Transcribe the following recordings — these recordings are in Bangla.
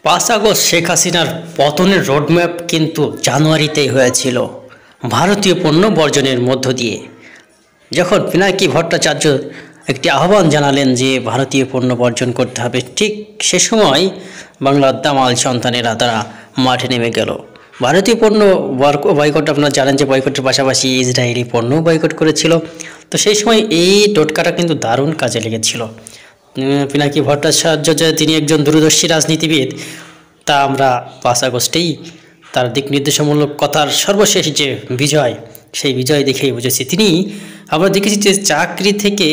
৫ আগস্ট শেখ হাসিনার পতনের রোডম্যাপ কিন্তু জানুয়ারিতেই হয়েছিল ভারতীয় পণ্য বর্জনের মধ্য দিয়ে। যখন পিনাকি ভট্টাচার্য একটি আহ্বান জানালেন যে ভারতীয় পণ্য বর্জন করতে হবে, ঠিক সে সময় বাংলার দামাল সন্তানেরা তারা মাঠে নেমে গেল। ভারতীয় পণ্য বয়কট, আপনারা জানেন যে বয়কটের পাশাপাশি ইসরায়েলি পণ্য বয়কট করেছিল। তো সেই সময় এই টোটকাটা কিন্তু দারুণ কাজে লেগেছিল। পিনাকি ভট্টাচার্য যে তিনি একজন দূরদর্শী রাজনীতিবিদ, তা আমরা ৫ আগস্টেই তার দিক নির্দেশমূলক কথার সর্বশেষ যে বিজয়, সেই বিজয় দেখেই বুঝেছি। তিনি, আমরা দেখেছি যে চাকরি থেকে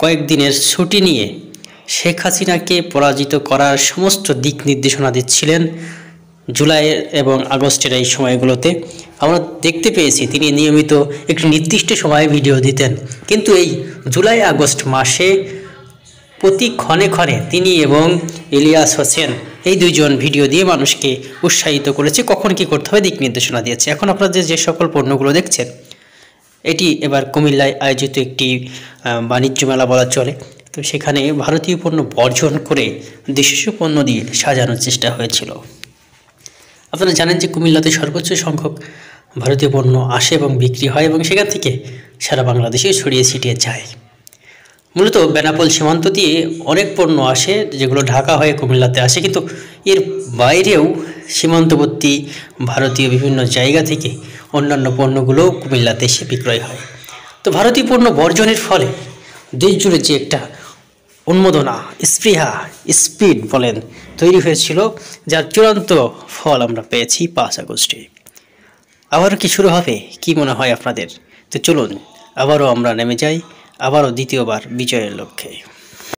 কয়েকদিনের ছুটি নিয়ে শেখ হাসিনাকে পরাজিত করার সমস্ত দিক নির্দেশনা দিচ্ছিলেন জুলাইয়ের এবং আগস্টের এই সময়গুলোতে। আমরা দেখতে পেয়েছি তিনি নিয়মিত একটি নির্দিষ্ট সময়ে ভিডিও দিতেন, কিন্তু এই জুলাই আগস্ট মাসে প্রতি ক্ষণে ক্ষণে তিনি এবং ইলিয়াস হোসেন এই দুইজন ভিডিও দিয়ে মানুষকে উৎসাহিত করেছে, কখন কী করতে হবে দিক নির্দেশনা দিয়েছে। এখন আপনাদের যে সকল পণ্যগুলো দেখছেন, এটি এবার কুমিল্লায় আয়োজিত একটি বাণিজ্য মেলা বলা চলে। তো সেখানে ভারতীয় পণ্য বর্জন করে দেশীয় পণ্য দিয়ে সাজানোর চেষ্টা হয়েছিল। আপনারা জানেন যে কুমিল্লাতে সর্বোচ্চ সংখ্যক ভারতীয় পণ্য আসে এবং বিক্রি হয়, এবং সেখান থেকে সারা বাংলাদেশে ছড়িয়ে ছিটিয়ে যায়। মূলত বেনাপোল সীমান্ত দিয়ে অনেক পণ্য আসে, যেগুলো ঢাকা হয়ে কুমিল্লাতে আসে, কিন্তু এর বাইরেও সীমান্তবর্তী ভারতীয় বিভিন্ন জায়গা থেকে অন্যান্য পণ্যগুলোও কুমিল্লাতে এসে বিক্রয় হয়। তো ভারতীয় পণ্য বর্জনের ফলে দেশ জুড়ে যে একটা উন্মাদনা, স্পৃহা, স্পিড বলেন, তৈরি হয়েছিল, যার চূড়ান্ত ফল আমরা পেয়েছি ৫ আগস্টে। আবারও কি শুরু হবে, কি মনে হয় আপনাদের? তো চলুন আবারও আমরা নেমে যাই, আবারও দ্বিতীয়বার বিজয়ের লক্ষ্যে।